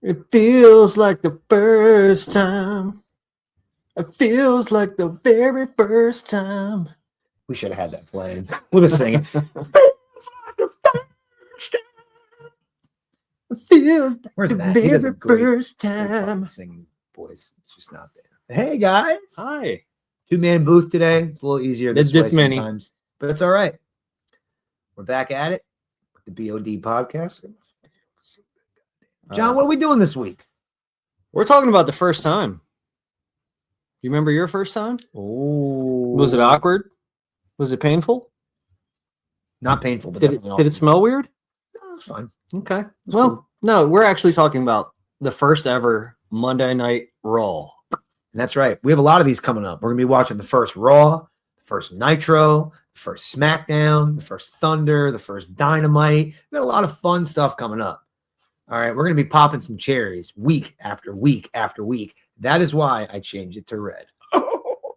It feels like the first time. It feels like the very first time. We should have had that playing. We'll just sing it. It feels like Where's the Matt? He does a very great first fucking time. singing voice. It's just not there. Hey guys. Hi. 2-man booth today. It's a little easier this way sometimes, but it's all right. We're back at it with the BOD Podcast. John, what are we doing this week? We're talking about the first time. You remember your first time? Oh, Was it awkward? Was it painful? Not painful, but did it smell weird? No, it's fine. Okay. Well, no, we're actually talking about the first ever Monday Night Raw. That's right. We have a lot of these coming up. We're going to be watching the first Raw, the first Nitro, the first SmackDown, the first Thunder, the first Dynamite. We got a lot of fun stuff coming up. All right. We're going to be popping some cherries week after week after week. That is why I changed it to red.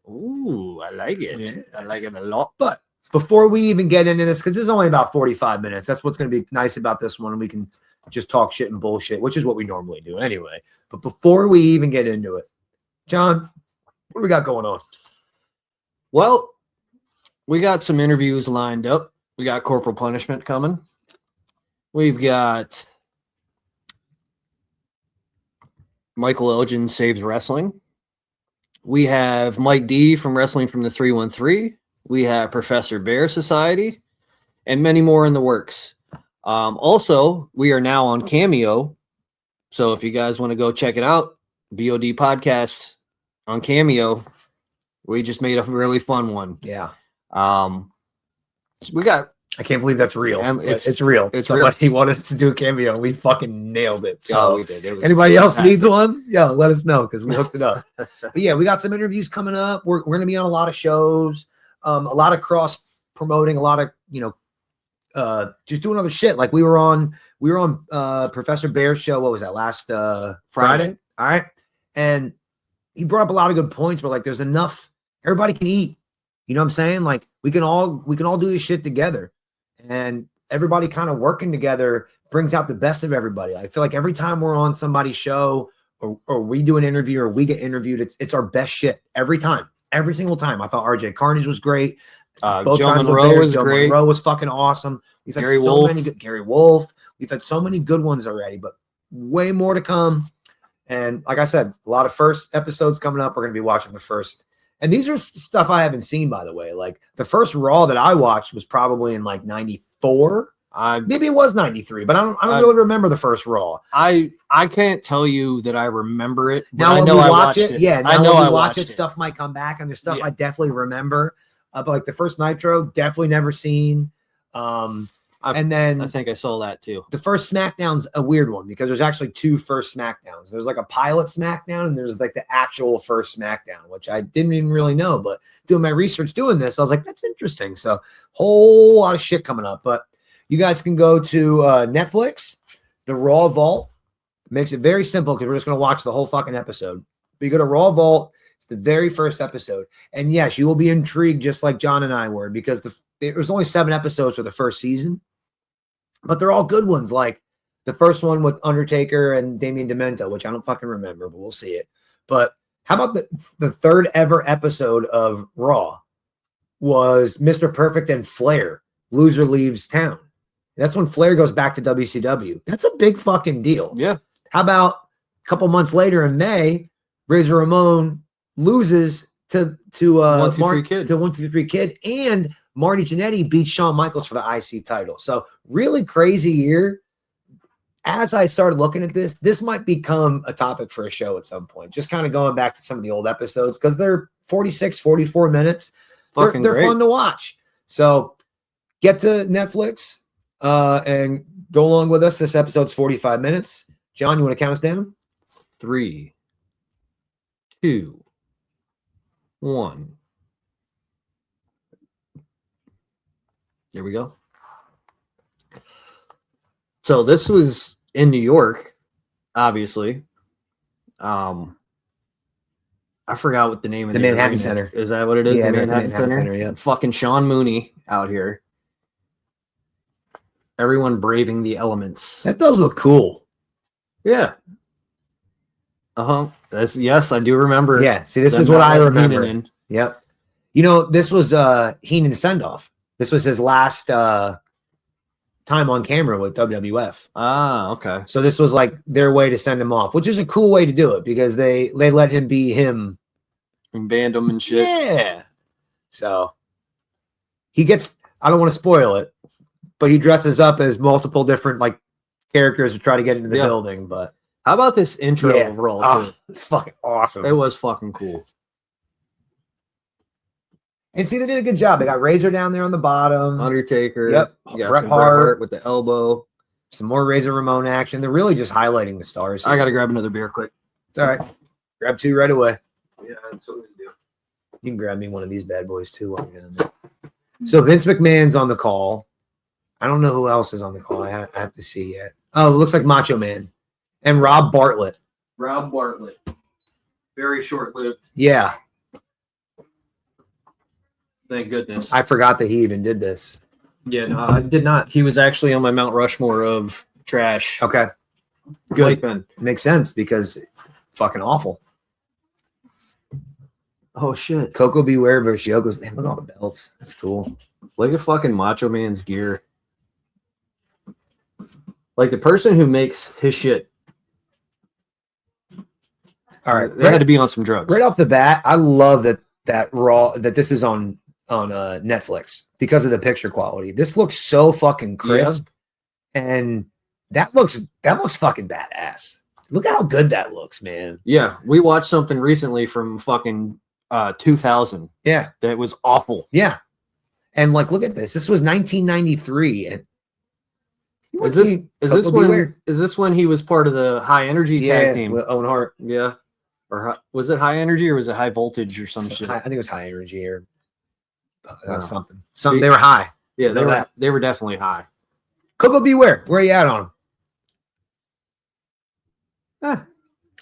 Ooh, I like it. Yeah. I like it a lot. But before we even get into this, because it's only about 45 minutes, that's what's going to be nice about this one. We can just talk shit and bullshit, which is what we normally do anyway. But before we even get into it, John, what do we got going on? Well, we got some interviews lined up. We got Corporal Punishment coming. We've got Michael Elgin Saves Wrestling. We have Mike D from Wrestling from the 313. We have Professor Bear Society and many more in the works. Also, we are now on Cameo. So if you guys want to go check it out, BOD Podcast on Cameo. We just made a really fun one. Yeah. We got. I can't believe that's real. It's real. It's Somebody wanted us to do a cameo, and we fucking nailed it. So we did. Anybody else needs one? Yeah, let us know because we hooked it up. But yeah, we got some interviews coming up. We're going to be on a lot of shows, a lot of cross promoting, a lot of just doing other shit. Like we were on Professor Bear's show. What was that last Friday? All right, and he brought up a lot of good points. But like, there's enough. Everybody can eat. You know what I'm saying? Like we can all do this shit together. And everybody kind of working together brings out the best of everybody. I feel like every time we're on somebody's show or we do an interview or we get interviewed, it's our best shit every time, every single time. I thought RJ Carnage was great. Both Joe Monroe was great. Monroe was fucking awesome. We've had Gary Wolf. We've had so many good ones already, but way more to come. And like I said, a lot of first episodes coming up. We're going to be watching the first. And these are stuff I haven't seen, by the way. Like the first Raw that I watched was probably in like 94. Maybe it was 93, but I don't really remember the first Raw. I can't tell you that I remember it. Now I know I watched it. Yeah, I know I watched it. Stuff might come back, and there's stuff I definitely remember. But like the first Nitro, definitely never seen. And then I think I saw that too. The first SmackDown's a weird one because there's actually two first SmackDowns. There's like a pilot SmackDown and there's like the actual first SmackDown, which I didn't even really know. But doing my research doing this, I was like, that's interesting. So whole lot of shit coming up. But you guys can go to Netflix, the Raw Vault. Makes it very simple because we're just going to watch the whole fucking episode. But you go to Raw Vault. It's the very first episode. And yes, you will be intrigued just like John and I were because there was only 7 episodes for the first season. But they're all good ones, like the first one with Undertaker and Damian Demento, which I don't fucking remember, but we'll see it. But how about the third ever episode of Raw was Mr. Perfect and Flair, loser leaves town. That's when Flair goes back to WCW. That's a big fucking deal. Yeah. How about a couple months later in May, Razor Ramon loses to 1-2-3 Kid, and Marty Jannetty beats Shawn Michaels for the IC title. So really crazy year. As I started looking at this might become a topic for a show at some point. Just kind of going back to some of the old episodes because they're 46, 44 minutes. They're fun to watch. So get to Netflix and go along with us. This episode's 45 minutes. John, you want to count us down? 3, 2, 1. There we go. So this was in New York, obviously. I forgot what the name of the Manhattan Center. Is that what it is? Yeah, the Manhattan Center. Yeah. Fucking Sean Mooney out here. Everyone braving the elements. That does look cool. Yeah. That's yes, I do remember. Yeah. See, this them is what not I letting remember. Heenan in. Yep. This was Heenan's send-off. This was his last time on camera with WWF. Ah, okay. So this was like their way to send him off, which is a cool way to do it because they let him be him. And banned him and shit. Yeah. So he gets, I don't want to spoil it, but he dresses up as multiple different like characters to try to get into the building. But how about this intro overall? Oh, it's fucking awesome. It was fucking cool. And see, they did a good job. They got Razor down there on the bottom. Undertaker. Yep. Bret Hart with the elbow. Some more Razor Ramon action. They're really just highlighting the stars here. I got to grab another beer quick. It's all right. Grab 2 right away. Yeah, that's what we do. You can grab me one of these bad boys too while you're down there. So Vince McMahon's on the call. I don't know who else is on the call. I have to see yet. Oh, it looks like Macho Man and Rob Bartlett. Rob Bartlett. Very short-lived. Yeah. Thank goodness. I forgot that he even did this. Yeah, no, I did not. He was actually on my Mount Rushmore of trash. Okay. Good. Man. Makes sense because fucking awful. Oh, shit. Coco Beware versus Yoko's. Look at all the belts. That's cool. Look at fucking Macho Man's gear. Like the person who makes his shit. All right. They had to be on some drugs. Right off the bat, I love that this is on Netflix because of the picture quality. This looks so fucking crisp. Yeah. And that looks fucking badass. Look how good that looks, man. Yeah. We watched something recently from fucking 2000. Yeah. That was awful. Yeah. And like, look at this. This was 1993. And is this when he was part of the High Energy tag team? With Owen Hart. Yeah. Or was it High Energy or was it High Voltage or some shit? I think it was High Energy or something. They were high. Yeah, they were definitely high. Coco Beware. Where are you at on him?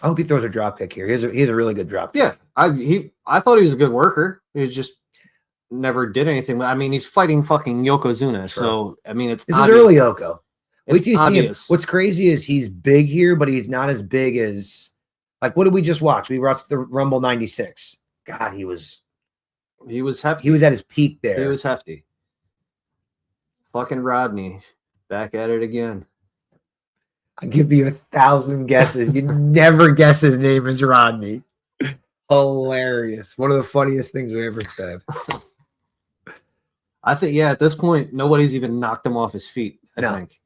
I hope he throws a drop kick here. He has a really good drop kick. Yeah, I thought he was a good worker. He just never did anything. I mean, he's fighting fucking Yokozuna, so I mean, this is early Yoko. It's obvious. What's crazy is he's big here, but he's not as big as like what did we just watch? We watched the Rumble '96. God, he was hefty. He was at his peak there. He was hefty. Fucking Rodney, back at it again. I give you 1,000 guesses. You never guess his name is Rodney. Hilarious. One of the funniest things we ever said. I think, at this point, nobody's even knocked him off his feet. I think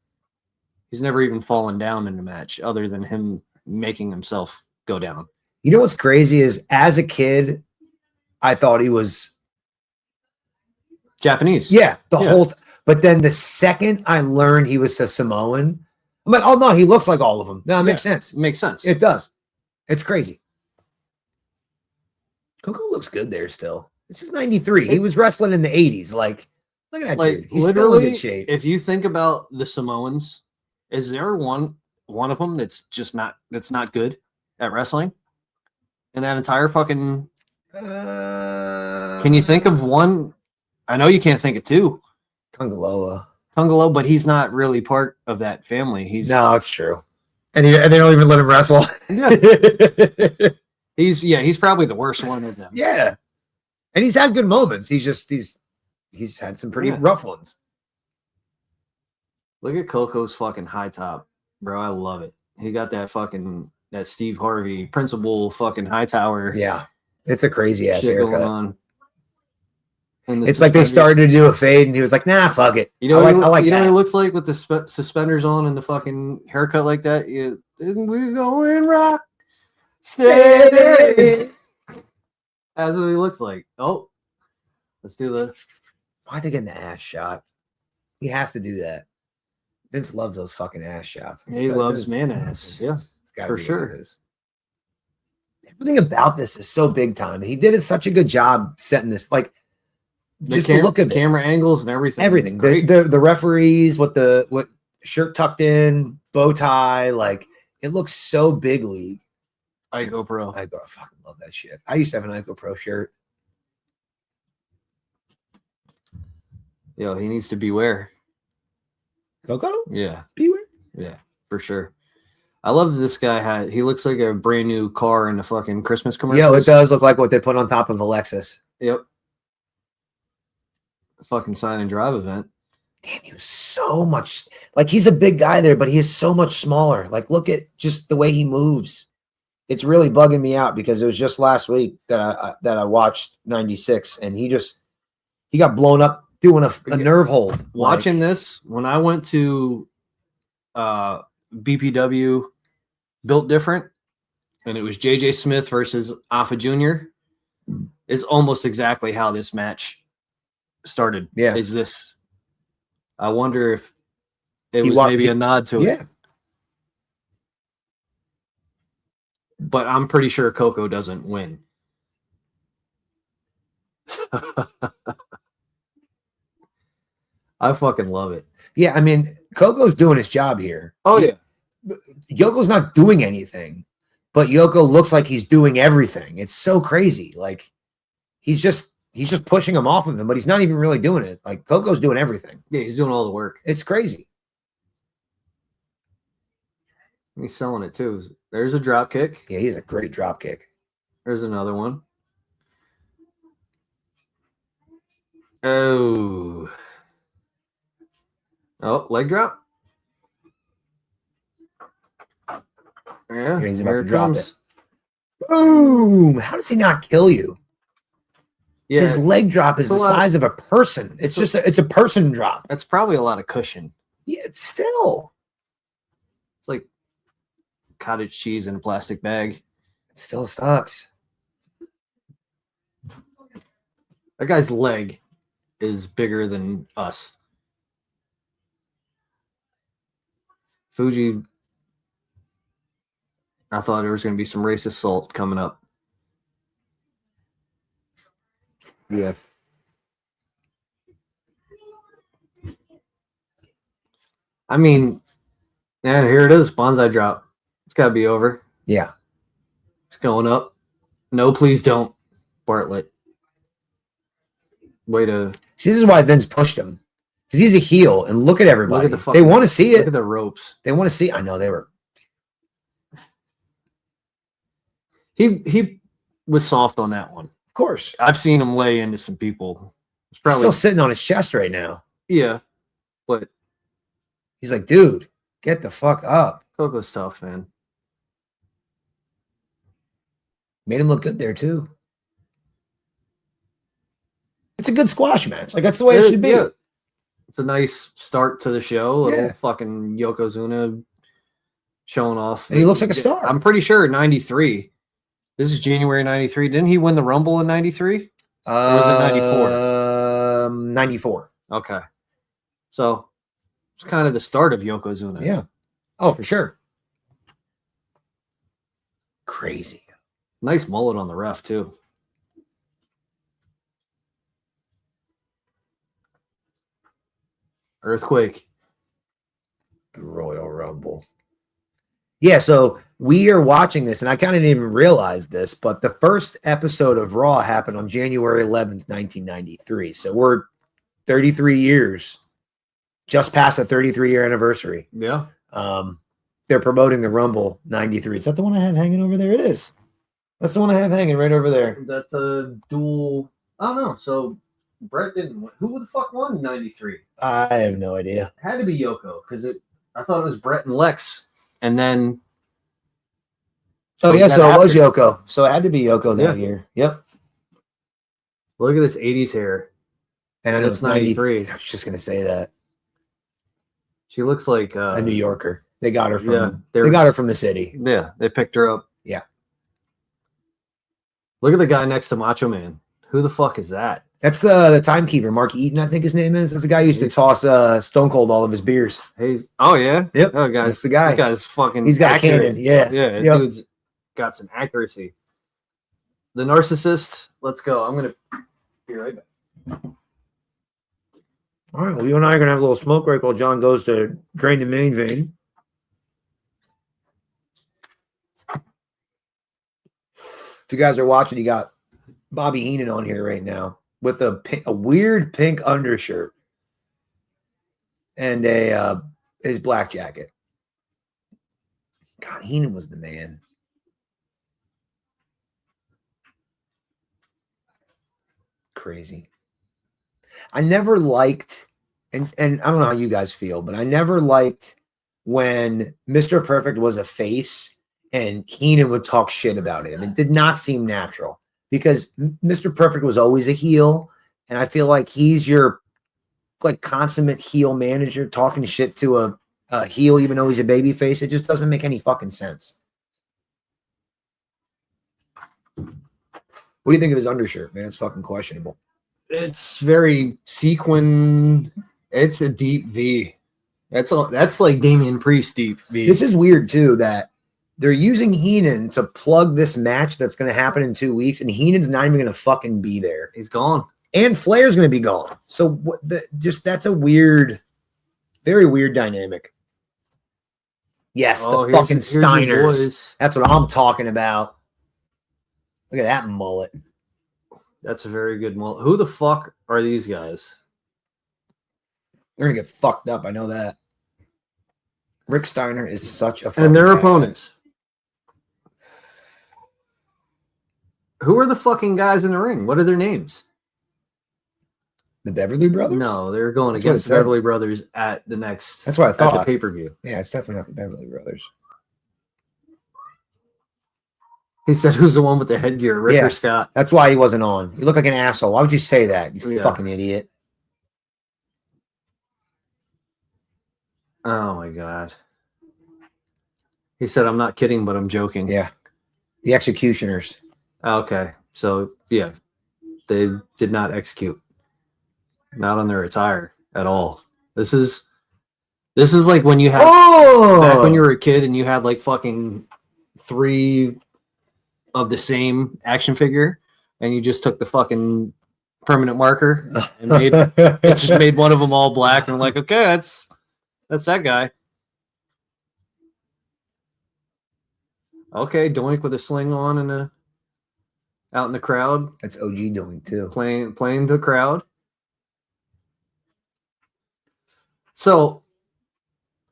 he's never even fallen down in a match other than him making himself go down. You know what's crazy is as a kid, I thought he was Japanese. Yeah, but then the second I learned he was a Samoan, I'm like, oh no, he looks like all of them. No, it makes sense. It makes sense. It does. It's crazy. Coco looks good there still. This is 93. He was wrestling in the 80s. Like, look at that dude. He's literally still in good shape. If you think about the Samoans, is there one of them that's not good at wrestling? In that entire fucking can you think of one? I know you can't think of two. Tungaloa, but he's not really part of that family. No, it's true. And they don't even let him wrestle. Yeah. He's probably the worst one of them. Yeah. And he's had good moments. He's had some pretty rough ones. Look at Coco's fucking high top, bro. I love it. He got that Steve Harvey principal fucking high tower. Yeah. It's a crazy ass haircut going on. It's like they started to do a fade, and he was like, "Nah, fuck it." You know, I like you know what he looks like with the suspenders on and the fucking haircut like that. We going rock steady. That's what he looks like. Oh, let's do the. Why'd they get an ass shot? He has to do that. Vince loves those fucking ass shots. He loves man ass. Yeah, for sure. Everything about this is so big time. He did such a good job setting this. Like, just the look of the camera angles and everything. Everything. The referees, what shirt tucked in, bow tie, like it looks so big league. Ico Pro. I fucking love that shit. I used to have an Ico Pro shirt. Yo, he needs to beware. Coco? Yeah. Beware? Yeah, for sure. I love that this guy he looks like a brand new car in the fucking Christmas commercial. Yeah, it does look like what they put on top of a Lexus. Yep. Fucking sign and drive event. Damn, he was so much like he's a big guy there, but he is so much smaller. Like, look at just the way he moves. It's really bugging me out because it was just last week that I watched 96, and he got blown up doing a nerve hold. Watching this, when I went to BPW Built Different, and it was JJ Smith versus Alpha Jr., is almost exactly how this match started. Yeah. Is this? I wonder if it was maybe a nod to it. Yeah. But I'm pretty sure Coco doesn't win. I fucking love it. Yeah, I mean, Coco's doing his job here. Oh, yeah. Yoko's not doing anything, but Yoko looks like he's doing everything. It's so crazy. Like, he's just pushing him off of him, but he's not even really doing it. Like, Coco's doing everything. Yeah, he's doing all the work. It's crazy. He's selling it too. There's a drop kick. Yeah, he's a great drop kick. There's another one. Oh, leg drop. Yeah, he's about to drop it. Boom! How does he not kill you? Yeah, his leg drop is the size of a person. It's just it's a person drop. That's probably a lot of cushion. Yeah, it's still. It's like cottage cheese in a plastic bag. It still sucks. That guy's leg is bigger than us. Fuji, I thought there was going to be some racist assault coming up. Yeah. I mean, yeah, here it is. Bonsai drop. It's got to be over. Yeah. It's going up. No, please don't. Bartlett. Way to. See, this is why Vince pushed him. Because he's a heel. And look at everybody. Look at they want to see it. Look at the ropes. They want to see. I know they were. He was soft on that one. Of course. I've seen him lay into some people. It's probably still sitting on his chest right now. Yeah. But he's like, dude, get the fuck up. Coco's tough, man. Made him look good there, too. It's a good squash match. Like, that's the way it should be. Yeah. It's a nice start to the show. Little fucking Yokozuna showing off. And he looks like a star. I'm pretty sure 93. This is January 93. Didn't he win the Rumble in 93? Or was it 94? 94. Okay. So it's kind of the start of Yokozuna. Yeah. Oh, for sure. Crazy. Nice mullet on the ref, too. Earthquake. The Royal Rumble. Yeah, so we are watching this, and I kind of didn't even realize this, but the first episode of Raw happened on January 11th, 1993. So we're 33 years, just past the 33-year anniversary. Yeah. They're promoting the Rumble 93. Is that the one I have hanging over there? It is. That's the one I have hanging right over there. That's a dual. Oh, no. So Brett didn't win. Who the fuck won in 93? I have no idea. It had to be Yoko because I thought it was Brett and Lex. And then. Oh, yeah. So it was Yoko. So it had to be Yoko that year. Yep. Look at this 80s hair. And it's 93. I was just going to say that. She looks like a New Yorker. They got her from they got her from the city. Yeah, they picked her up. Yeah. Look at the guy next to Macho Man. Who the fuck is that? That's the timekeeper, Mark Eaton, I think his name is. That's the guy who used to toss Stone Cold all of his beers. Oh yeah? Yep. Oh, guys. That's the guy. That guy's fucking He's got accurate. a cannon. Yeah. Yeah, dude's got some accuracy. The narcissist. Let's go. I'm gonna be right back. All right, well, you and I are going to have a little smoke break while John goes to drain the main vein. If you guys are watching, you got Bobby Heenan on here right now with a weird pink undershirt and his black jacket. God, Heenan was the man. Crazy. I never liked, and I don't know how you guys feel, but I never liked when Mr. Perfect was a face and Heenan would talk shit about him. It did not seem natural because Mr. Perfect was always a heel, and I feel like he's your like consummate heel manager talking shit to a heel even though he's a baby face. It just doesn't make any fucking sense. What do you think of his undershirt, man? It's fucking questionable. It's very sequin. It's a deep V. That's like Damian Priest deep V. This is weird too that they're using Heenan to plug this match that's going to happen in 2 weeks, and Heenan's not even going to fucking be there. He's gone, and Flair's going to be gone. So what? That's a weird, very weird dynamic. Yes, the fucking Steiners. That's what I'm talking about. Look at that mullet. That's a very good mullet. Who the fuck are these guys? They're gonna get fucked up. I know that. Rick Steiner is such a and their opponents. Who are the fucking guys in the ring? What are their names? The Beverly Brothers? No, they're going against the Beverly Brothers at the next. That's what I thought. At the pay-per-view. Yeah, it's definitely not the Beverly Brothers. He said, "Who's the one with the headgear?" Rick or Scott? That's why he wasn't on. You look like an asshole. Why would you say that? You fucking idiot. Oh my god. He said, "I'm not kidding, but I'm joking." Yeah. The Executioners. Okay. So, yeah. They did not execute. Not on their attire at all. This is like when you had back when you were a kid and you had like fucking 3 of the same action figure and you just took the fucking permanent marker and made one of them all black and like, okay, that's that guy. Okay, Doink with a sling on and out in the crowd. That's OG Doink too. Playing the crowd. So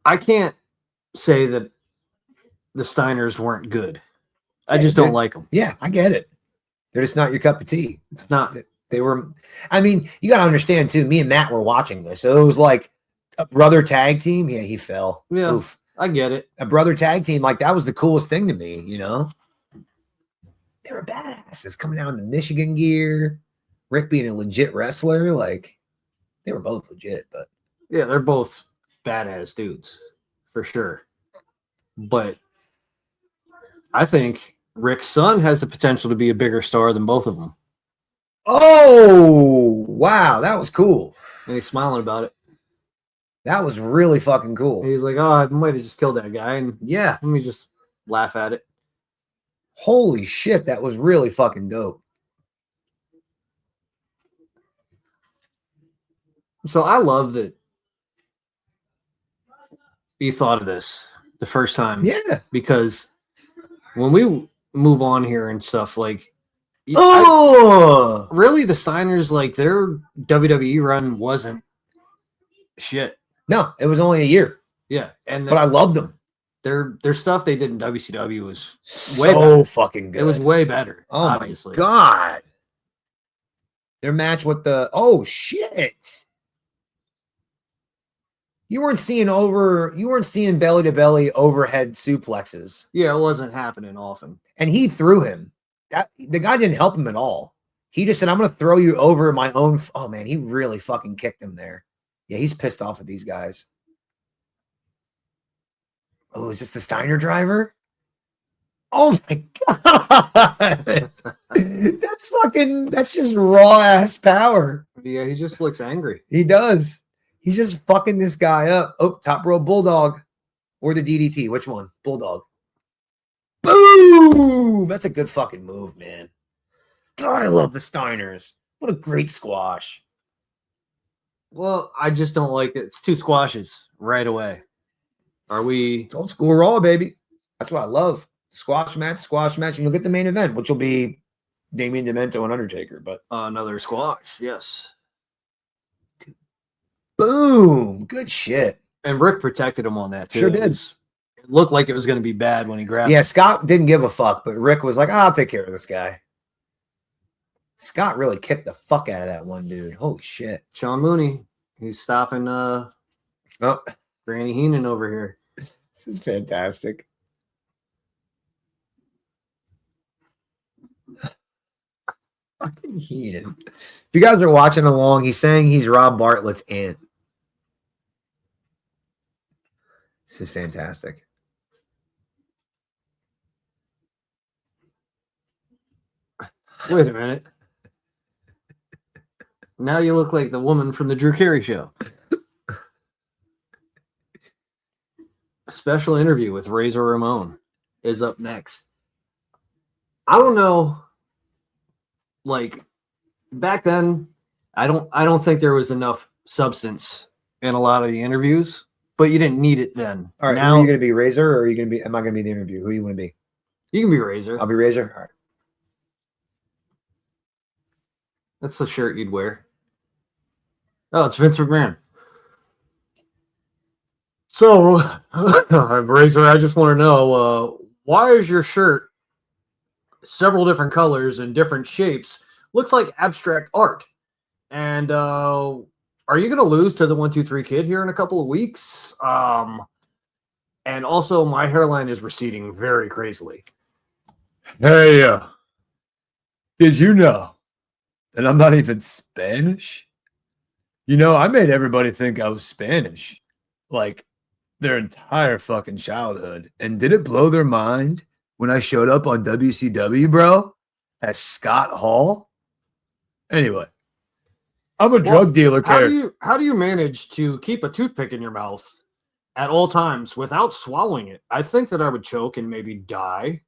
I can't say that the Steiners weren't good. I just don't like them. Yeah, I get it. They're just not your cup of tea. It's not. They were. I mean, you got to understand too. Me and Matt were watching this, so it was like a brother tag team. Yeah, he fell. Yeah, oof. I get it. A brother tag team, like that was the coolest thing to me. You know, they were badasses coming out in the Michigan gear. Rick being a legit wrestler, like they were both legit. But yeah, they're both badass dudes for sure. But I think Rick's son has the potential to be a bigger star than both of them. Oh, wow. That was cool. And he's smiling about it. That was really fucking cool. And he's like, oh, I might have just killed that guy. And yeah, let me just laugh at it. Holy shit. That was really fucking dope. So I love that you thought of this the first time. Yeah. Because when we move on here and stuff, like, really, the Steiners, like, their WWE run wasn't shit. No, it was only a year. Yeah, but I loved them. Their stuff they did in WCW was way better. Fucking good. It was way better. Oh obviously. My god! Their match with the shit. You weren't seeing belly to belly overhead suplexes. Yeah, it wasn't happening often. And he threw him. The guy didn't help him at all. He just said, I'm going to throw you over my own. Oh, man, he really fucking kicked him there. Yeah, he's pissed off at these guys. Oh, is this the Steiner driver? Oh, my God. That's just raw ass power. Yeah, he just looks angry. He does. He's just fucking this guy up. Oh, top rope bulldog or the DDT. Which one? Bulldog. Boom! That's a good fucking move, man. God, I love the Steiners. What a great squash. Well, I just don't like it. It's 2 squashes right away. It's old school Raw, baby. That's what I love. Squash match, and you'll get the main event, which will be Damien Demento and Undertaker. But another squash, yes. Boom! Good shit. And Rick protected him on that too. Sure did. It It looked like it was going to be bad when he grabbed Yeah, it. Scott didn't give a fuck, but Rick was like, I'll take care of this guy. Scott really kicked the fuck out of that one dude. Holy shit. Sean Mooney, he's stopping Oh, Granny Heenan over here. this is fantastic. Fucking Heenan. If you guys are watching along, he's saying he's Rob Bartlett's aunt. This is fantastic. Wait a minute. Now you look like the woman from the Drew Carey show. A special interview with Razor Ramon is up next. I don't know. Like back then, I don't think there was enough substance in a lot of the interviews, but you didn't need it then. All right, now are you going to be Razor or are you going to be? Am I going to be the interview? Who do you want to be? you can be Razor. I'll be Razor. All right. That's the shirt you'd wear. Oh, it's Vince McMahon. So, Razor, I just want to know, why is your shirt several different colors and different shapes? Looks like abstract art. And are you going to lose to the 1-2-3 Kid here in a couple of weeks? And also, my hairline is receding very crazily. Hey, did you know that I'm not even Spanish? You know, I made everybody think I was Spanish, like their entire fucking childhood. And did it blow their mind when I showed up on WCW, bro, as Scott Hall? Anyway, I'm a drug dealer character. How do you manage to keep a toothpick in your mouth at all times without swallowing it? I think that I would choke and maybe die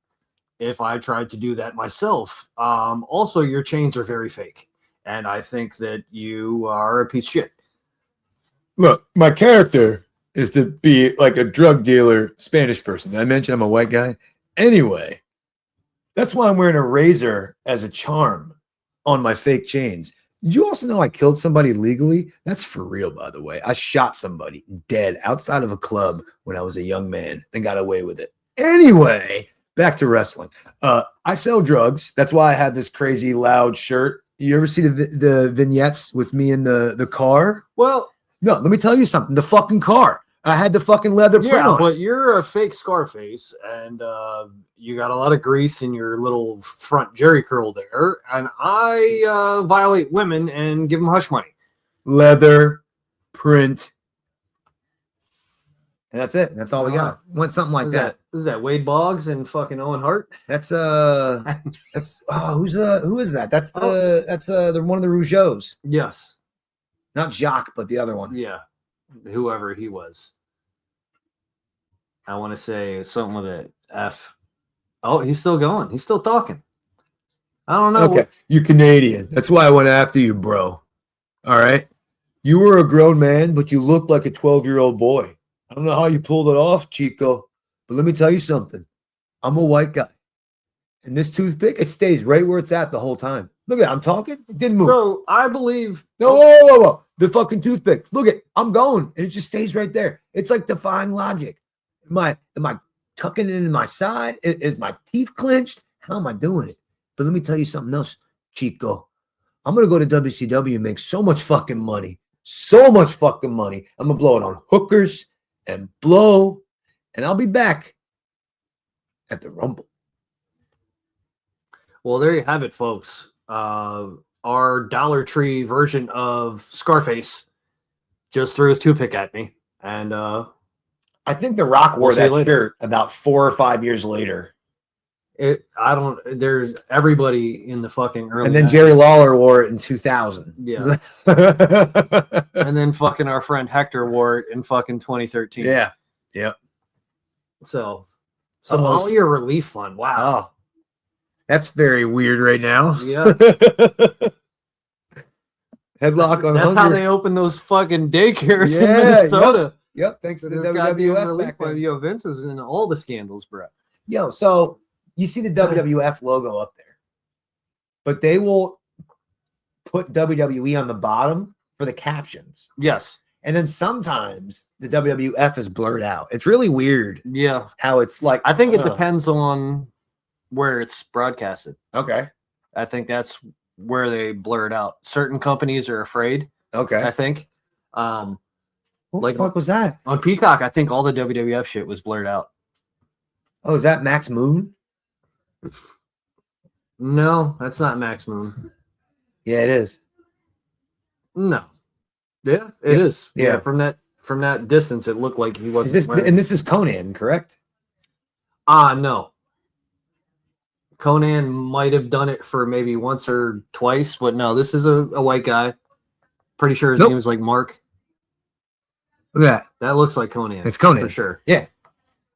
if I tried to do that myself. Also, your chains are very fake. And I think that you are a piece of shit. Look, my character is to be like a drug dealer Spanish person. Did I mention I'm a white guy? Anyway, that's why I'm wearing a razor as a charm on my fake chains. Did you also know I killed somebody legally? That's for real, by the way. I shot somebody dead outside of a club when I was a young man and got away with it. Anyway, back to wrestling. I sell drugs. That's why I have this crazy loud shirt. You ever see the vignettes with me in the car? Well, no, let me tell you something. The fucking car. I had the fucking leather print on. But you're a fake Scarface, and you got a lot of grease in your little front jerry curl there. And I violate women and give them hush money. Leather print. And that's it. That's all we got. Want something like that. Who's that? Wade Boggs and fucking Owen Hart? That's who is that? That's the one of the Rougeaus. Yes. Not Jacques, but the other one. Yeah. Whoever he was. I want to say something with an F. Oh, he's still going. He's still talking. I don't know. Okay. You're Canadian. That's why I went after you, bro. All right. You were a grown man, but you looked like a 12-year-old boy. I don't know how you pulled it off, Chico, but let me tell you something. I'm a white guy. And this toothpick, it stays right where it's at the whole time. Look at it. I'm talking. It didn't move. So I believe. No, whoa. The fucking toothpick. Look at it. I'm going. And it just stays right there. It's like defying logic. Am I tucking it in my side? Is my teeth clenched? How am I doing it? But let me tell you something else, Chico. I'm going to go to WCW and make so much fucking money. So much fucking money. I'm going to blow it on hookers and blow. And I'll be back at the Rumble. Well, there you have it, folks. Our Dollar Tree version of Scarface just threw his toothpick at me. And I think The Rock wore that shirt about 4 or 5 years later. There's everybody in the fucking early. And then 90s. Jerry Lawler wore it in 2000. Yeah. And then fucking our friend Hector wore it in fucking 2013. Yeah. Yep. So Somalia Relief Fund. Wow. Oh, that's very weird right now. Yeah. Headlock on That's hunger. how they open those fucking daycares in Yeah, Minnesota. Yep. Thanks to the This goddamn WWF. Relief back Fund. then. Yo, Vince is in all the scandals, bro. Yo, so you see the WWF logo up there, but they will put WWE on the bottom for the captions. Yes. And then sometimes the WWF is blurred out. It's really weird Yeah. how it's like. I think it depends on where it's broadcasted. Okay. I think that's where they blur it out. Certain companies are afraid, Okay. I think. What like- the fuck was that? On Peacock, I think all the WWF shit was blurred out. Oh, is that Max Moon? No, that's not Max Moon. Yeah, it is. No. Yeah, it is. Yeah. From that distance, it looked like he wasn't. Is this and this is Conan, correct? No. Conan might have done it for maybe once or twice, but no, this is a white guy. Pretty sure his Nope. name is like Mark. Look at that. That looks like Conan. It's Conan for sure. Yeah.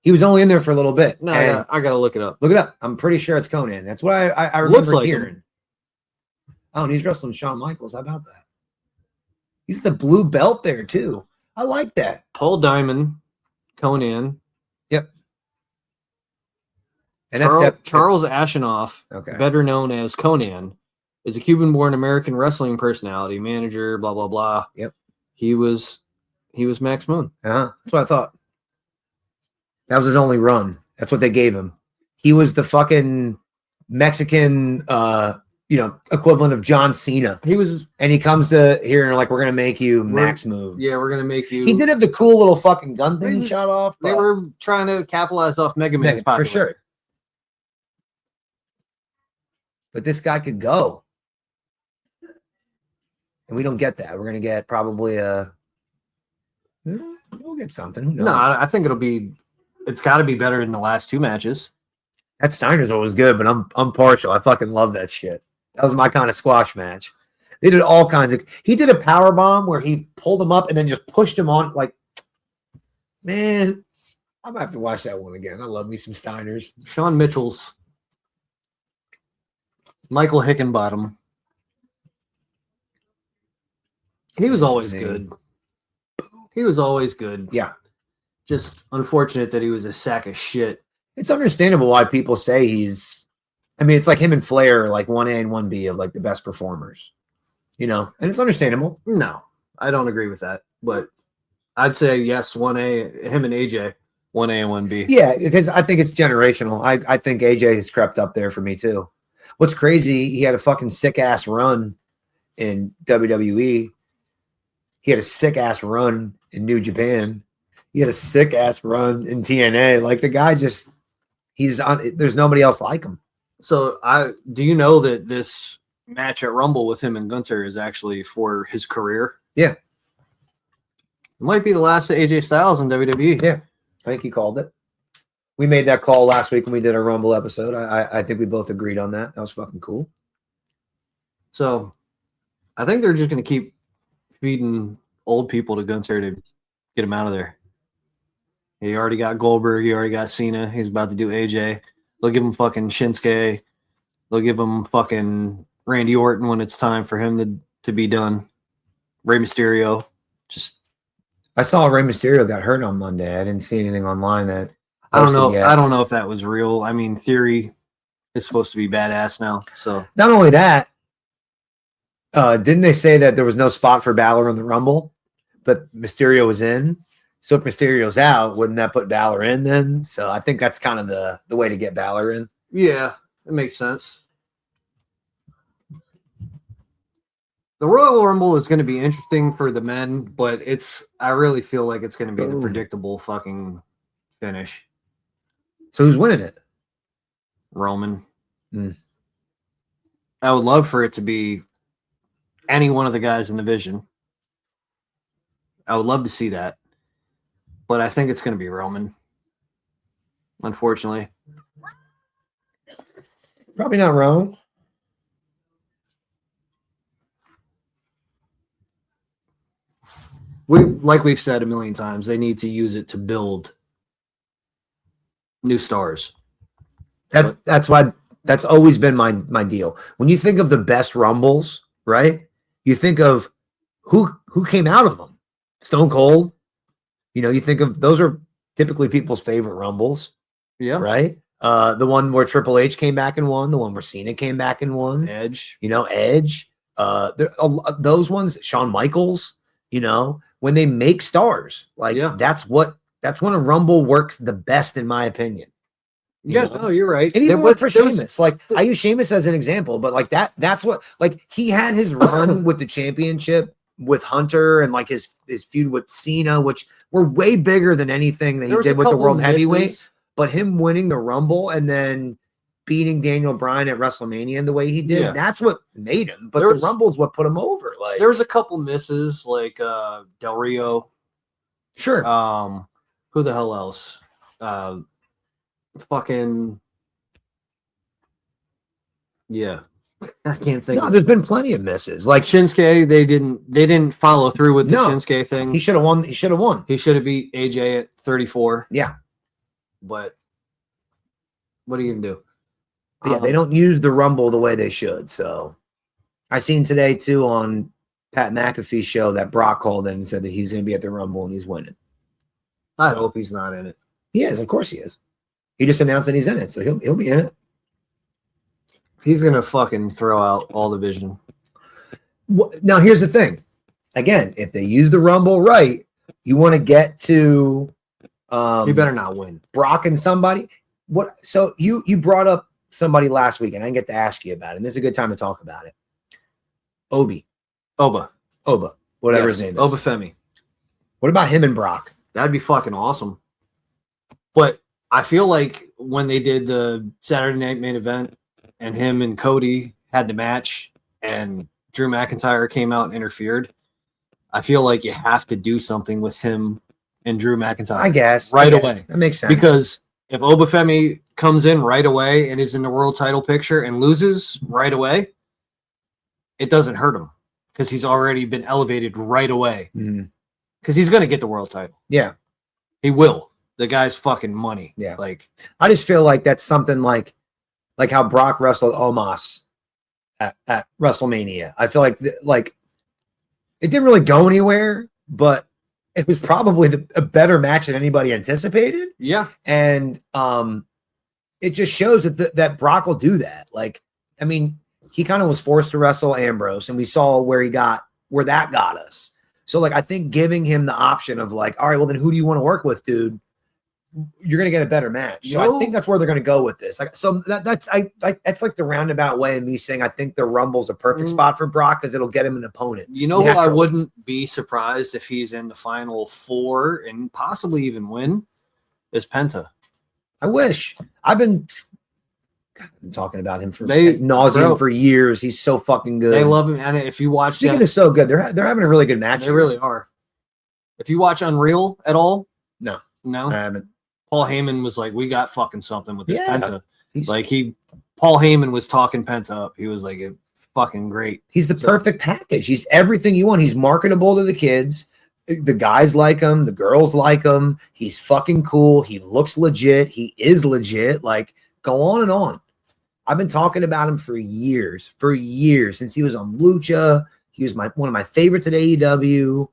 He was only in there for a little bit. No, and I gotta look it up. look it up. I'm pretty sure it's Conan. That's what I remember Looks like hearing. him. Oh, and he's wrestling Shawn Michaels. How about that? He's the blue belt there too. I like that. Paul Diamond, Conan, And that's Charles Ashenoff, Okay. better known as Conan, is a Cuban-born American wrestling personality, manager, blah blah blah. Yep. He was Max Moon. That's what I thought. That was his only run. That's what they gave him. He was the fucking Mexican, equivalent of John Cena. He was. And he comes to here and like, we're gonna make you Max Moon. Yeah, we're gonna make you. He did have the cool little fucking gun thing he shot off. They were trying to capitalize off Mega Man's for popularity. sure. But this guy could go. And we don't get that. We're gonna get probably we'll get something. Who knows? No, I think it's got to be better than the last two matches. That Steiner's always good, but I'm partial. I fucking love that shit. That was my kind of squash match. They did all kinds of. He did a power bomb where he pulled him up and then just pushed him on. Like, man, I'm gonna have to watch that one again. I love me some Steiners. Shawn Mitchell's, Michael Hickenbottom. He was always good. He was always good. Yeah. Just unfortunate that he was a sack of shit. It's understandable why people say he's. I mean, it's like him and Flair are like 1A and 1B of like the best performers, and it's understandable. No, I don't agree with that. But I'd say yes, 1A, him and AJ, 1A and 1B. Yeah, because I think it's generational. I think AJ has crept up there for me too. What's crazy, he had a fucking sick ass run in WWE. He had a sick ass run in New Japan. He had a sick ass run in TNA. Like the guy just, he's on. There's nobody else like him. So do you know that this match at Rumble with him and Gunther is actually for his career? Yeah. It might be the last of AJ Styles in WWE. Yeah. I think he called it. We made that call last week when we did our Rumble episode. I think we both agreed on that. That was fucking cool. So I think they're just going to keep feeding old people to Gunther to get him out of there. He already got Goldberg. He already got Cena. He's about to do AJ. They'll give him fucking Shinsuke. They'll give him fucking Randy Orton when it's time for him to be done. Rey Mysterio. I saw Rey Mysterio got hurt on Monday. I didn't see anything online that. I don't know. Yet. I don't know if that was real. I mean, Theory is supposed to be badass now. So not only that, didn't they say that there was no spot for Balor in the Rumble, but Mysterio was in? So if Mysterio's out, wouldn't that put Balor in then? So I think that's kind of the way to get Balor in. Yeah, it makes sense. The Royal Rumble is going to be interesting for the men, but I really feel like it's going to be the predictable fucking finish. So who's winning it? Roman. I would love for it to be any one of the guys in the Vision. I would love to see that. But I think it's going to be Roman. Unfortunately. Probably not wrong. Like we've said a million times, they need to use it to build new stars. That's why that's always been my deal. When you think of the best Rumbles, right? You think of who came out of them. Stone Cold. You think of those are typically people's favorite Rumbles. Yeah. Right? The one where Triple H came back and won, the one where Cena came back and won. Edge. Edge. Those ones, Shawn Michaels. You know, when they make stars, like that's when a Rumble works the best, in my opinion. Yeah, no, you're right. And even for Sheamus, like I use Sheamus as an example, but like that's what, like he had his run with the championship with Hunter and like his feud with Cena, which were way bigger than anything that he did with the World Heavyweight. But him winning the Rumble and then beating Daniel Bryan at WrestleMania the way he did, that's what made him. But the Rumble's what put him over. Like there was a couple misses, like Del Rio. Sure. Who the hell else? Fucking yeah, I can't think. No, there's been plenty of misses. Like Shinsuke, they didn't follow through with the Shinsuke thing. He should have won. He should have won. He should have beat AJ at 34. Yeah, but what are you gonna do? Yeah, they don't use the Rumble the way they should. So I seen today too on Pat McAfee's show that Brock called in and said that he's gonna be at the Rumble and he's winning. I hope he's not in it. He is, of course he is. He just announced that he's in it, so he'll be in it. He's gonna fucking throw out all the vision. Now here's the thing. Again, if they use the Rumble right, you want to get to you better not win. Brock and somebody. What so you brought up somebody last week, and I didn't get to ask you about it, and this is a good time to talk about it. Oba, whatever his name is. Obafemi. What about him and Brock? That'd be fucking awesome. But I feel like when they did the Saturday Night Main Event and him and Cody had the match and Drew McIntyre came out and interfered, I feel like you have to do something with him and Drew McIntyre. I guess. Right away. That makes sense. Because if Obafemi comes in right away and is in the world title picture and loses right away, it doesn't hurt him because he's already been elevated right away. Because he's going to get the world title. Yeah. He will. The guy's fucking money. Yeah. Like, I just feel like that's something like how Brock wrestled Omos at WrestleMania. I feel like it didn't really go anywhere, but it was probably a better match than anybody anticipated. Yeah. And it just shows that Brock will do that. Like, I mean, he kind of was forced to wrestle Ambrose, and we saw where that got us. So, like, I think giving him the option of like, all right, well, then who do you want to work with, dude? You're going to get a better match. So I think that's where they're going to go with this. Like, so that's like the roundabout way of me saying I think the Rumble's a perfect spot for Brock because it'll get him an opponent. You know who I wouldn't be surprised if he's in the final four and possibly even win is Penta. I wish. I've been talking about him for nauseam for years. He's so fucking good. They love him, and if you watch, Speaking is so good. They're having a really good match. They really are. If you watch Unreal at all, no, I haven't. Paul Heyman was like, "We got fucking something with this Penta." Paul Heyman was talking Penta up. He was like, "Fucking great." He's the perfect package. He's everything you want. He's marketable to the kids. The guys like him. The girls like him. He's fucking cool. He looks legit. He is legit. Like, go on and on. I've been talking about him for years, since he was on Lucha. He was one of my favorites at AEW.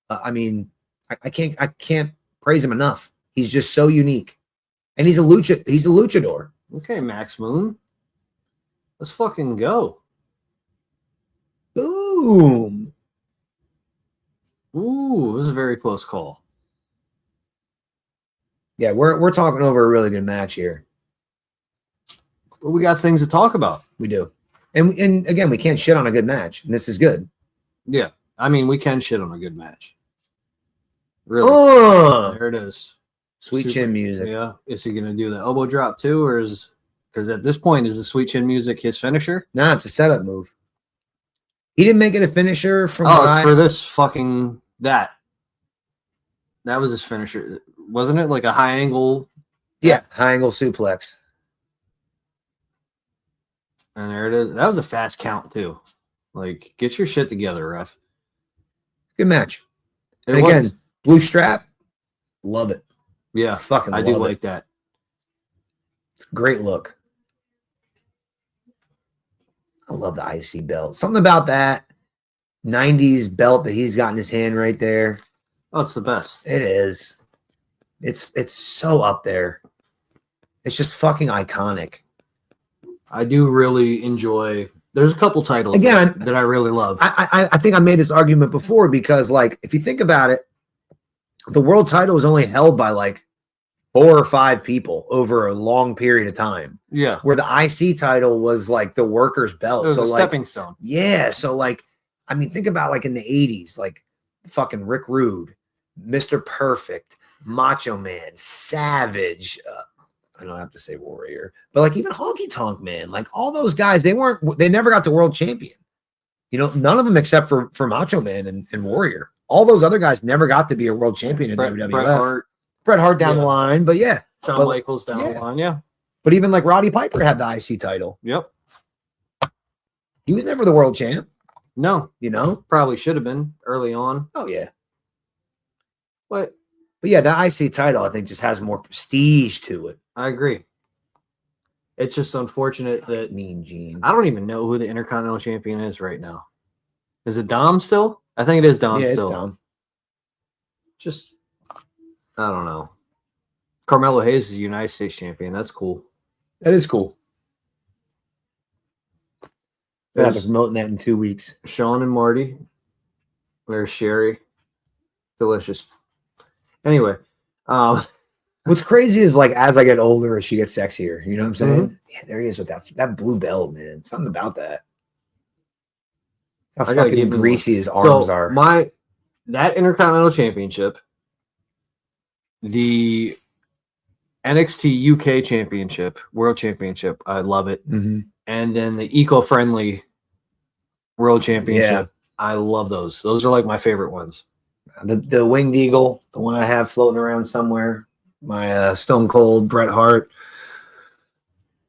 I mean, I can't praise him enough. He's just so unique, and he's a luchador. Okay, Max Moon, let's fucking go. Boom. Ooh, this is a very close call. Yeah, we're talking over a really good match here. But we got things to talk about. We do. And again, we can't shit on a good match. And this is good. Yeah. I mean, we can shit on a good match. Really. There it is. Sweet chin music. Yeah. Is he going to do the elbow drop too? Or because at this point, is the sweet chin music his finisher? No, it's a setup move. He didn't make it a finisher for this fucking that. That was his finisher. Wasn't it like a high angle? Yeah. High angle suplex. And there it is. That was a fast count, too. Like, get your shit together, ref. Good match. And again, blue strap. Love it. Yeah. Fucking I do like that. Great look. I love the IC belt. Something about that 90s belt that he's got in his hand right there. Oh, it's the best. It is. It's so up there. It's just fucking iconic. I do really enjoy There's a couple titles Again, that I really love. I think I made this argument before because, like, if you think about it, the world title was only held by like 4 or 5 people over a long period of time. Yeah. Where the IC title was like the worker's belt. It was so a like, stepping stone. Yeah. So like, I mean, think about like in the 80s, like fucking Rick Rude, Mr. Perfect, Macho Man, Savage. I don't have to say Warrior, but like even Honky Tonk Man, like all those guys, they never got the world champion. You know, none of them except for Macho Man and Warrior. All those other guys never got to be a world champion in WWF. Bret Hart down the line, but yeah. Shawn Michaels down the line, yeah. But even like Roddy Piper had the IC title. Yep. He was never the world champ. No. You know? Probably should have been early on. Oh, yeah. But yeah, the IC title, I think, just has more prestige to it. I agree. It's just unfortunate that Mean Gene. I don't even know who the Intercontinental Champion is right now. Is it Dom still? I think it is Dom still. It's Dom. Just, I don't know. Carmelo Hayes is the United States champion. That's cool. That is cool. They'll have to promote that in 2 weeks. Sean and Marty. There's Sherry. Delicious. Anyway, what's crazy is like as I get older, she gets sexier. You know what I'm saying? Mm-hmm. Yeah, there he is with that blue belt, man. Something about that. How fucking greasy his arms are. That Intercontinental Championship, the NXT UK Championship, World Championship, I love it. Mm-hmm. And then the eco-friendly World Championship, I love those. Those are like my favorite ones. The Winged Eagle, the one I have floating around somewhere, my Stone Cold Bret Hart.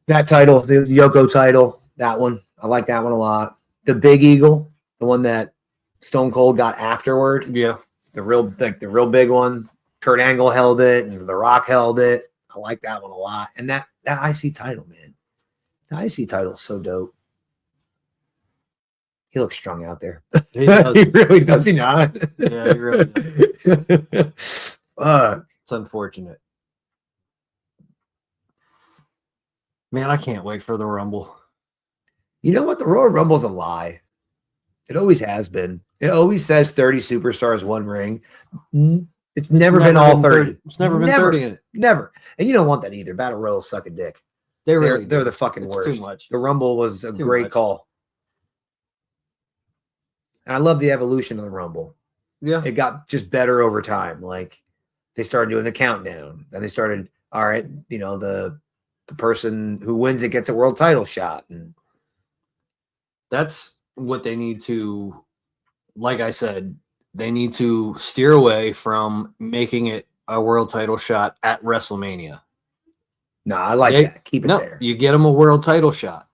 That title, the Yoko title, that one. I like that one a lot. The Big Eagle, the one that Stone Cold got afterward. Yeah. The real big one. Kurt Angle held it and The Rock held it. I like that one a lot. And that IC title, man. The IC title is so dope. He looks strung out there. He does. He really does. He not? Yeah, he really does. It's unfortunate. Man, I can't wait for the Rumble. You know what? The Royal Rumble's a lie. It always has been. It always says 30 superstars, 1 ring. It's never been all 30. It's never been 30 in it. Never. And you don't want that either. Battle Royals suck a dick. They're the fucking worst. Too much. The Rumble was a great call. And I love the evolution of the Rumble. Yeah. It got just better over time. Like they started doing the countdown. Then they started, all right, you know, the person who wins it gets a world title shot. And that's what they need to, like I said, they need to steer away from making it a world title shot at WrestleMania. No, I like that. Keep it there. You get them a world title shot.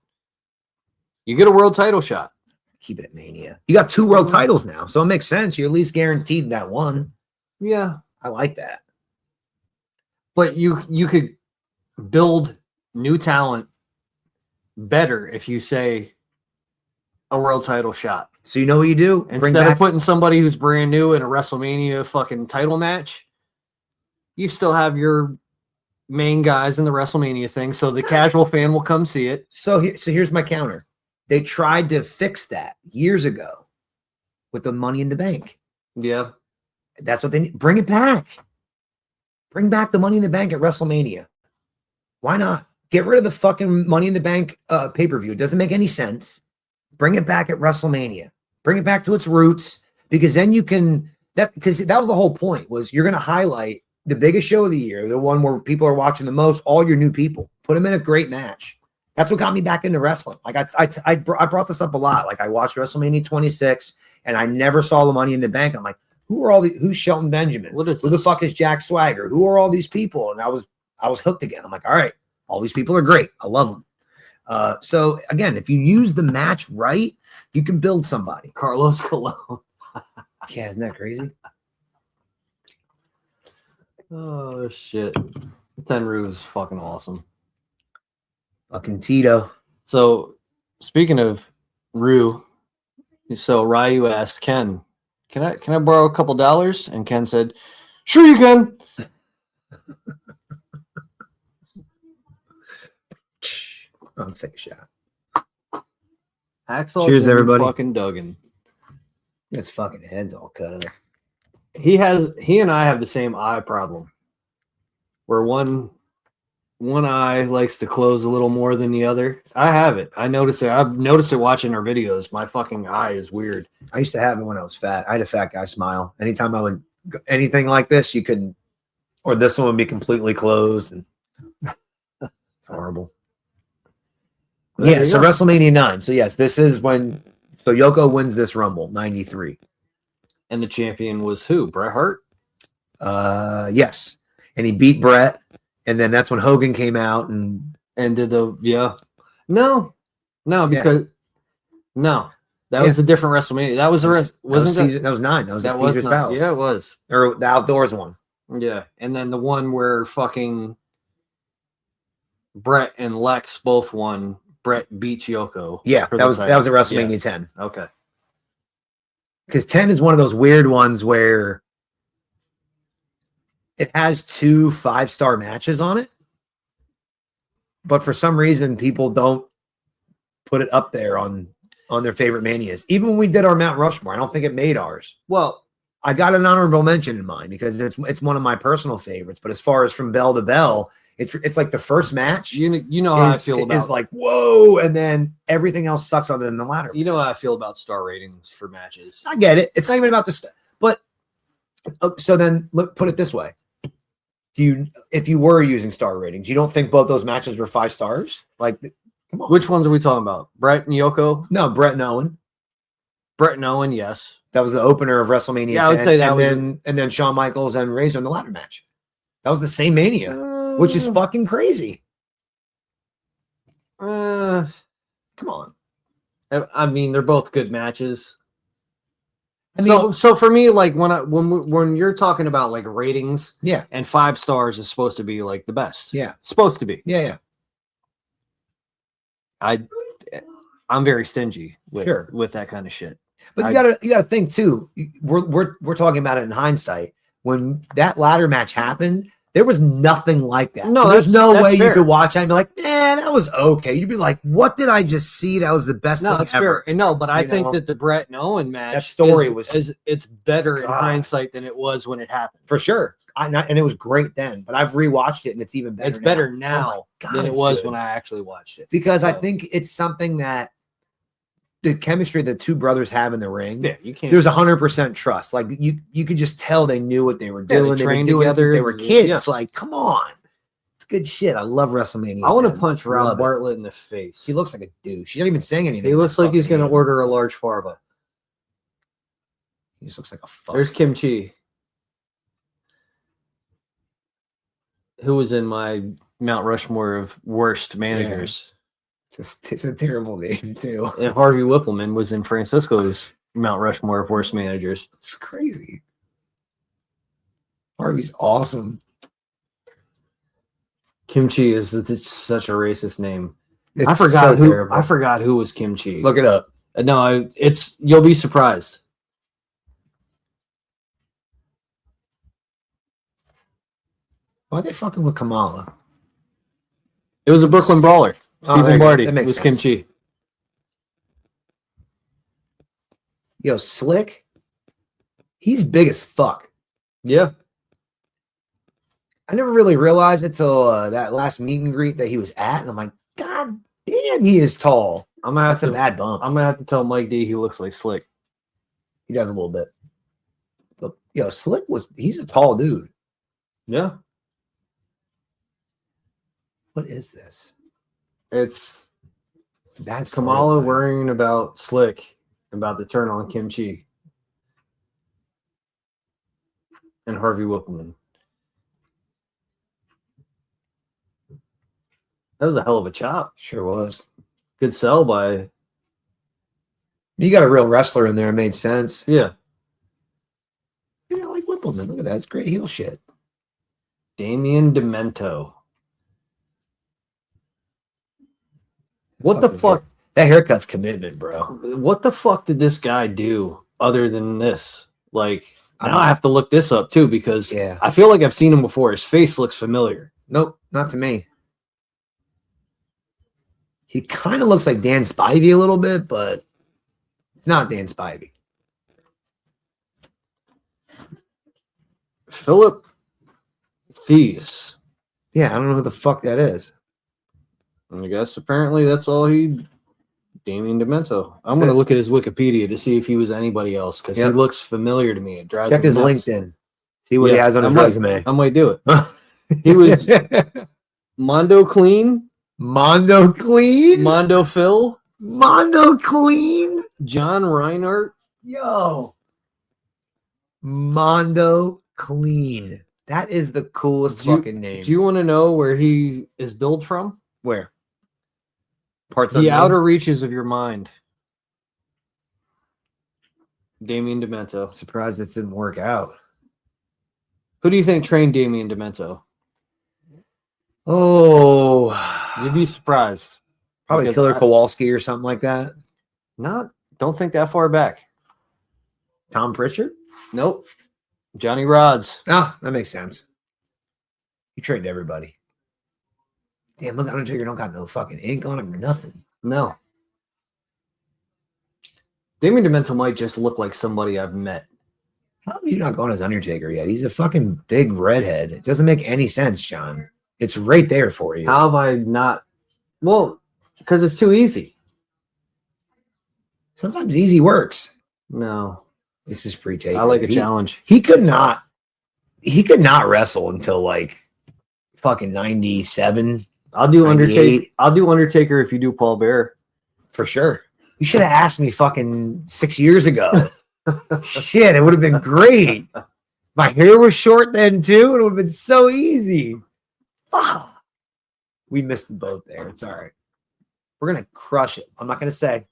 You get a world title shot. Keep it at Mania. You got 2 world titles now, so it makes sense. You're at least guaranteed that one. Yeah. I like that. But you could build new talent better if you say a world title shot. So you know what you do? Instead of putting somebody who's brand new in a WrestleMania fucking title match, you still have your main guys in the WrestleMania thing, so the casual fan will come see it. So here's my counter. They tried to fix that years ago with the Money in the Bank. Yeah. That's what they need. Bring it back. Bring back the Money in the Bank at WrestleMania. Why not? Get rid of the fucking Money in the Bank pay-per-view. It doesn't make any sense. Bring it back at WrestleMania. Bring it back to its roots, because then you can because that was the whole point, was you're going to highlight the biggest show of the year, the one where people are watching the most, all your new people. Put them in a great match. That's what got me back into wrestling. Like I brought this up a lot. Like I watched WrestleMania 26 and I never saw the Money in the Bank. I'm like, who's Shelton Benjamin? Who the fuck is Jack Swagger? Who are all these people? And I was hooked again. I'm like, all right, all these people are great. I love them. So again, if you use the match right, you can build somebody. Carlos Colon. Yeah, isn't that crazy? Oh shit. Tenryu is fucking awesome. Fucking Tito. So speaking of Ryu, so Ryu asked Ken, can I borrow a couple dollars? And Ken said, sure you can. Let's take a shot. Hacksaw Cheers, Jim everybody. fucking Duggan. His fucking head's all cut off. He and I have the same eye problem, where one eye likes to close a little more than the other. I have it. I notice it. I've noticed it watching our videos. My fucking eye is weird. I used to have it when I was fat. I had a fat guy smile. Anytime I would anything like this, you could, or this one would be completely closed, and it's horrible. Yeah. So WrestleMania 9. So yes, this is when. So Yoko wins this Rumble, 93. And the champion was who? Bret Hart? Yes. And he beat Bret. And then that's when Hogan came out and did No, because that was a different WrestleMania. That was that was 9. That was Caesar's Palace. Yeah, it was. Or the outdoors one. Yeah. And then the one where fucking Bret and Lex both won. Bret beats Yoko. Yeah, that was at WrestleMania 10. Okay. Because 10 is one of those weird ones where it has 2 5-star matches on it, but for some reason people don't put it up there on their favorite manias. Even when we did our Mount Rushmore, I don't think it made ours. Well, I got an honorable mention in mine because it's one of my personal favorites. But as far as from bell to bell, it's like the first match. You know how I feel about is like whoa, and then everything else sucks other than the latter. You know how I feel about star ratings for matches. I get it. It's not even about the but so then put it this way: if you were using star ratings, you don't think both those matches were 5 stars? Like, come on. Which ones are we talking about? Bret and Yoko? No, Bret and Owen. Bret and Owen, yes. That was the opener of WrestleMania. Yeah, I would say that and then Shawn Michaels and Razor in the ladder match. That was the same Mania, which is fucking crazy. Come on. I mean, they're both good matches. I mean, so for me, like when you're talking about like ratings, yeah, and 5 stars is supposed to be like the best. Yeah, it's supposed to be. Yeah. I'm very stingy with that kind of shit. But you gotta think too. We're talking about it in hindsight. When that ladder match happened, there was nothing like that. No, so there's no way fair. You could watch it and be like, man, that was okay. You'd be like, what did I just see? That was the best thing that's ever. Fair. No, but I think that the Bret and Owen match, that story it's better in hindsight than it was when it happened. For sure. And it was great then, but I've rewatched it and it's even better. It's better now than it was when I actually watched it. Because I think it's something that the chemistry the two brothers have in the ring. Yeah, you can't. There's 100% trust. Like you could just tell they knew what they were doing. They trained doing together. They were kids. Yes. Like, come on, it's good shit. I love WrestleMania. I want to punch Rob Bartlett in the face. He looks like a douche. He's not even saying anything. He looks like he's going to order a large farba. He just looks like a fuck. There's Kim Chi, who was in my Mount Rushmore of worst managers. Yeah. It's a terrible name too. And Harvey Whippleman was in Francisco's Mount Rushmore of worst managers. It's crazy. Harvey's awesome. Kimchi is such a racist name. It's I forgot who was Kimchi. Look it up. No, you'll be surprised. Why are they fucking with Kamala? It was a Brooklyn brawler. Stephen Barty was sense. Kimchi. Yo, Slick, he's big as fuck. Yeah. I never really realized it till that last meet and greet that he was at, and I'm like, God damn, he is tall. That's a bad bump. I'm gonna have to tell Mike D he looks like Slick. He does a little bit. But yo, Slick he's a tall dude. Yeah. What is this? It's a bad Kamala worrying about Slick, about the turn on Kimchi, and Harvey Whippleman. That was a hell of a chop. Sure was. Good sell by. You got a real wrestler in there. It made sense. Yeah. I like Whippleman. Look at that. It's great heel shit. Damien Demento. What the fuck? That haircut's commitment, bro. What the fuck did this guy do other than this? Like, now I have to look this up too because I feel like I've seen him before. His face looks familiar. Nope, not to me. He kind of looks like Dan Spivey a little bit, but it's not Dan Spivey. Philip Thies. Yeah, I don't know who the fuck that is. I guess apparently that's all he. Damien Demento. I'm going to look at his Wikipedia to see if he was anybody else because he looks familiar to me. It drives Check me his nuts. LinkedIn. See what he has on his resume. I might do it. He was Mondo Clean. Mondo Clean? Mondo Phil. Mondo Clean? John Reinhardt. Yo. Mondo Clean. That is the coolest fucking name. Do you want to know where he is billed from? Where? Parts the outer reaches of your mind. Damien Demento. Surprised it didn't work out. Who do you think trained Damien Demento? Oh, you'd be surprised. Probably Killer Kowalski or something like that. Don't think that far back. Tom Pritchard? Nope. Johnny Rods. Oh, that makes sense. He trained everybody. Damn, look, Undertaker don't got no fucking ink on him or nothing. No. Damien Demento might just look like somebody I've met. How have you not gone as Undertaker yet? He's a fucking big redhead. It doesn't make any sense, John. It's right there for you. How have I not? Well, because it's too easy. Sometimes easy works. No. This is pre-taken. I like a challenge. He could not wrestle until like fucking 97. I'll do Undertaker if you do Paul Bearer. For sure. You should have asked me fucking 6 years ago. Shit, it would have been great. My hair was short then too. It would have been so easy. Fuck. We missed the boat there. It's all right. We're going to crush it. I'm not going to say.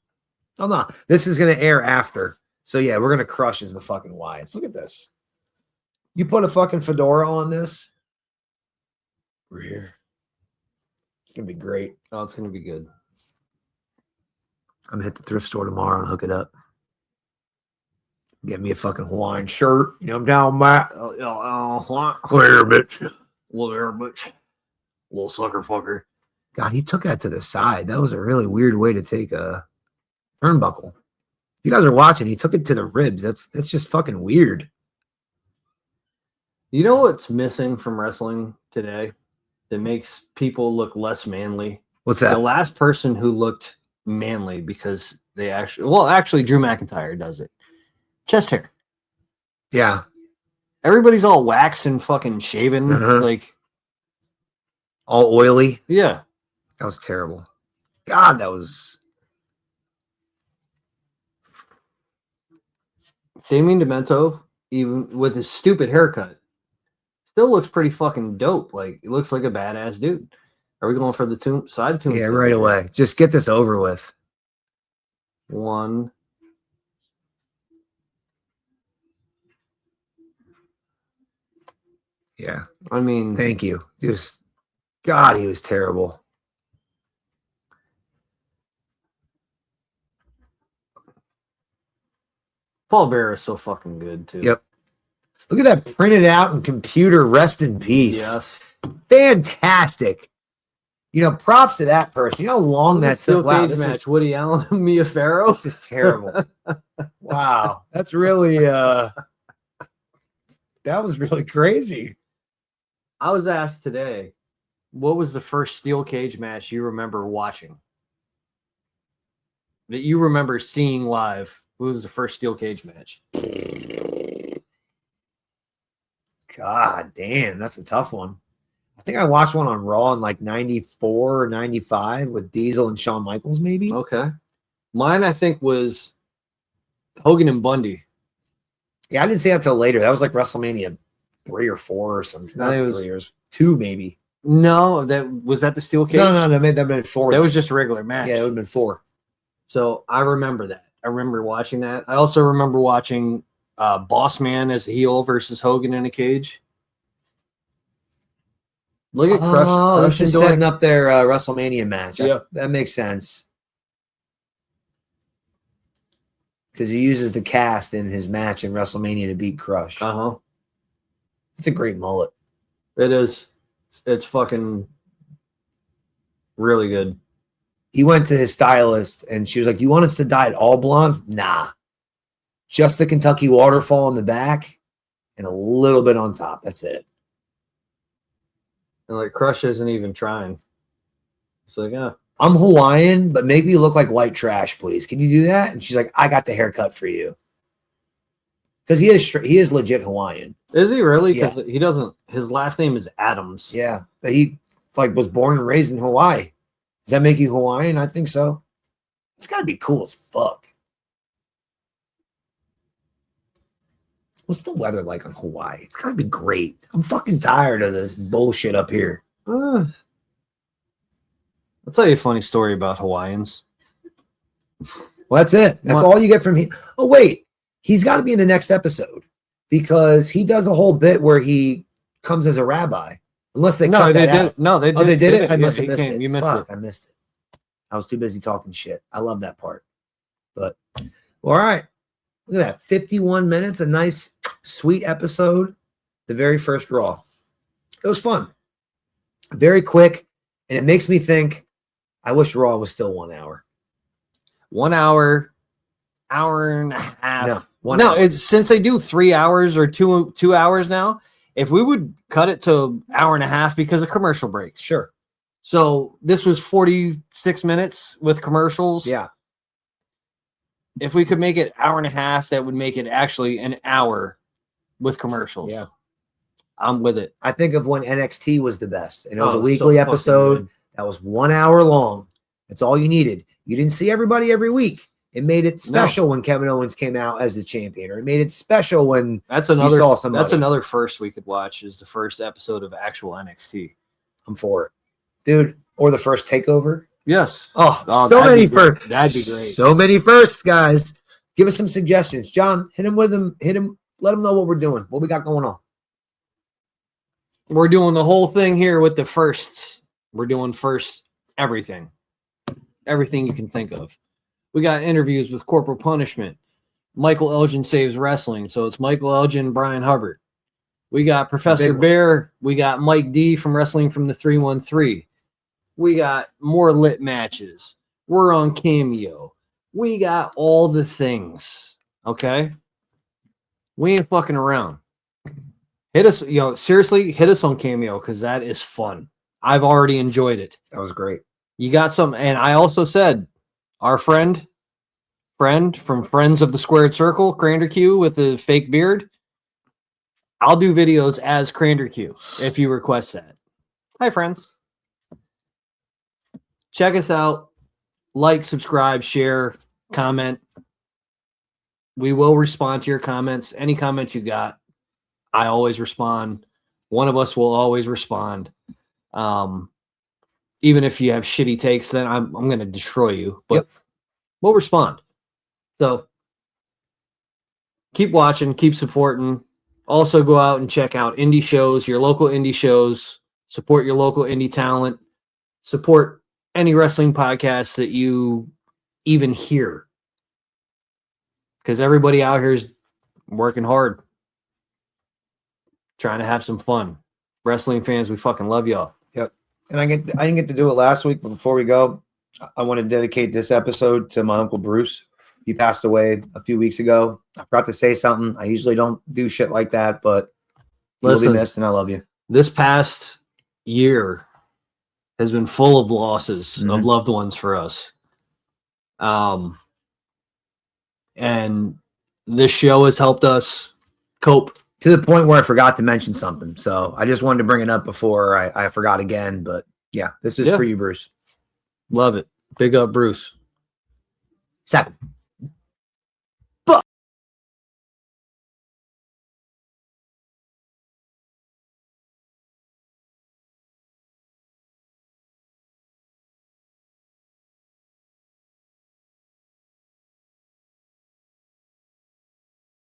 Oh, no. This is going to air after. So, yeah, we're going to crush as the fucking Wyatts. Look at this. You put a fucking fedora on this. We're here. It's going to be great. Oh, it's going to be good. I'm going to hit the thrift store tomorrow and hook it up. Get me a fucking Hawaiian shirt. You know what I'm down, Matt. Where, bitch? Little sucker fucker. God, he took that to the side. That was a really weird way to take a turnbuckle. If you guys are watching, he took it to the ribs. That's just fucking weird. You know what's missing from wrestling today that makes people look less manly? What's that? The last person who looked manly because they actually Drew McIntyre does it. Chest hair. Yeah. Everybody's all waxed and fucking shaven. Like all oily. Yeah. That was terrible. God, that was. Damien Demento, even with his stupid haircut, still looks pretty fucking dope. Like, he looks like a badass dude. Are we going for the side tomb? Yeah, right away. Just get this over with. One. Yeah. I mean. Thank you. Just, God, he was terrible. Paul Bearer is so fucking good, too. Yep. Look at that printed out and computer. Rest in peace. Yes. Fantastic. You know, props to that person. You know how long that took? Wow, this match. Woody Allen and Mia Farrow. This is terrible. Wow. That's really that was really crazy. I was asked today, what was the first steel cage match you remember watching? That you remember seeing live? What was the first steel cage match? God damn, that's a tough one. I think I watched one on Raw in like 94 or 95 with Diesel and Shawn Michaels, maybe. Okay. Mine, I think, was Hogan and Bundy. Yeah, I didn't see that till later. That was like WrestleMania 3 or 4 or something. Not 3 years. 2 maybe. No, was that the steel cage? No, that would have been 4. That was just a regular match. Yeah, it would have been 4. So I remember that. I remember watching that. I also remember watching Boss Man as a heel versus Hogan in a cage. Look at Crush. Oh, this is setting up their WrestleMania match. Yeah, that makes sense. Because he uses the cast in his match in WrestleMania to beat Crush. It's a great mullet. It is. It's fucking really good. he went to his stylist and she was like, "You want us to dye it all blonde?" Nah. Just the Kentucky waterfall in the back and a little bit on top. That's it. And like Crush isn't even trying. It's like, yeah. I'm Hawaiian, but make me look like white trash, please. Can you do that? And she's like, "I got the haircut for you." Because he is legit Hawaiian. Is he really? Because Yeah. he doesn't. His last name is Adams. Yeah, but he like was born and raised in Hawaii. Does that make you Hawaiian? I think so. It's got to be cool as fuck. What's the weather like on Hawaii? It's got to be great. I'm fucking tired of this bullshit up here. I'll tell you a funny story about Hawaiians. Well, that's it. That's all you get from him. Oh, wait. He's got to be in the next episode because he does a whole bit where he comes as a rabbi. Unless they cut that out. No, they did. Oh, they did it? I must Yeah, have missed it. You missed Fuck, it. I missed it. I was too busy talking shit. I love that part. But, well, all right. Look at that. 51 minutes. A nice, sweet episode. The very first Raw. It was fun. Very quick. And it makes me think, I wish Raw was still 1 hour. 1 hour, hour and a half. No, No, hour. it's since they do 3 hours or two hours now. If we would cut it to hour and a half because of commercial breaks. Sure. So this was 46 minutes with commercials. Yeah. If we could make it hour and a half, that would make it actually an hour with commercials. Yeah. I'm with it. I think of when NXT was the best. And it was Oh, a weekly so fucking episode good. that was 1 hour long. That's all you needed. You didn't see everybody every week. It made it special when Kevin Owens came out as the champion, or it made it special when That's you another. saw somebody. That's another first we could watch is the first episode of actual NXT. I'm for it. Dude, or the first takeover. Yes. Oh, Oh, so that'd many be great. firsts. That'd be great. So many firsts, guys. Give us some suggestions. John, hit him with them. Hit him. Let him know what we're doing. What we got going on. We're doing the whole thing here with the firsts. We're doing first everything. Everything you can think of. We got interviews with Corporal Punishment. Michael Elgin Saves Wrestling. So it's Michael Elgin, Brian Hubbard. We got Professor Big one. Bear. We got Mike D from Wrestling from the 313. We got more lit matches. We're on Cameo. We got all the things. Okay? We ain't fucking around. Hit us, seriously, hit us on Cameo because that is fun. I've already enjoyed it. That was great. You got some, and I also said our friend from Friends of the Squared Circle, Crander Q with the fake beard. I'll do videos as Crander Q if you request that. Hi, friends. Check us out. Like, subscribe, share, comment. We will respond to your comments. Any comments you got, I always respond. One of us will always respond. Even if you have shitty takes, then I'm going to destroy you. But we'll respond. So keep watching, keep supporting. Also go out and check out indie shows, your local indie shows. Support your local indie talent. Support any wrestling podcast that you even hear. Because everybody out here is working hard. Trying to have some fun. Wrestling fans, we fucking love y'all. Yep. And I didn't get to do it last week, but before we go, I want to dedicate this episode to my Uncle Bruce. He passed away a few weeks ago. I forgot to say something. I usually don't do shit like that, but you'll be missed, and I love you. This past year has been full of losses of loved ones for us. And this show has helped us cope. To the point where I forgot to mention something. So I just wanted to bring it up before I forgot again. But yeah, this is for you, Bruce. Love it. Big up, Bruce. Second.